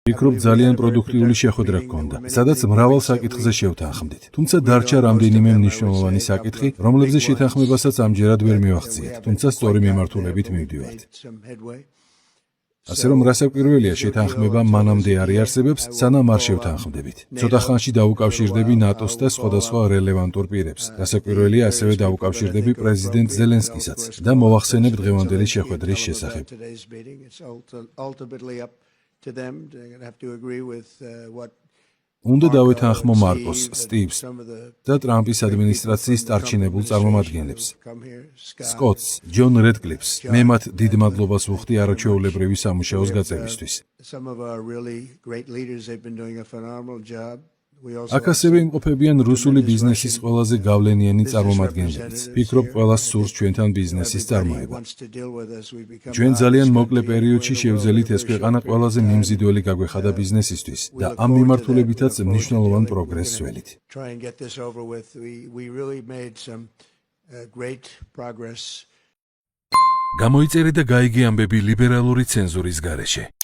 ვფიქრობ, ძალიან პროდუქტიული შეხვედრა გქონდა, სადაც მრავალ საკითხზე შევთანხმდით. თუმცა დარჩა რამდენიმე მნიშვნელოვანი საკითხი, რომლებზე შეთანხმებასაც ამჯერად ვერ მივახციეთ, თუმცა სწორი მიმართულებით მივდივართ. ასე რომ რასაკვირველია, შეთანხმება მანამდე არ იარსებებს, სანამ არ შევთანხმდებით. ცოტა ხანში დავუკავშირდები ნატოს და სხვადასხვა რელევანტურ პირებს. რასაკვირველია, ასევე დავუკავშირდები პრეზიდენტ ზელენსკისაც და მოვახსენებ დღევანდელი შეხვედრის შესახებ. უნდა დავეთანხმო მარკოს, სტივს და ტრამპის ადმინისტრაციის წარჩინებულ წარმომადგენლებს. სკოტს, ჯონ რედკლიფს. მე მათ დიდ მადლობას ვუხდი არაჩვეულებრივი სამუშაოს გაწევისთვის. აქ ასევე იმყოფებიან რუსული ბიზნესის ყველაზე გავლენიანი წარმომადგენლებიც. ვფიქრობ, ყველას სურს ჩვენთან ბიზნესის წარმოება. ჩვენ ძალიან მოკლე პერიოდში შევძელით ეს ქვეყანა ყველაზე მიმზიდველი გაგვეხადა ბიზნესისთვის და ამ მიმართულებითაც მნიშვნელოვან პროგრესს ველით. გამოიწერე და გაიგე ამბები ლიბერალური ცენზურის გარეშე.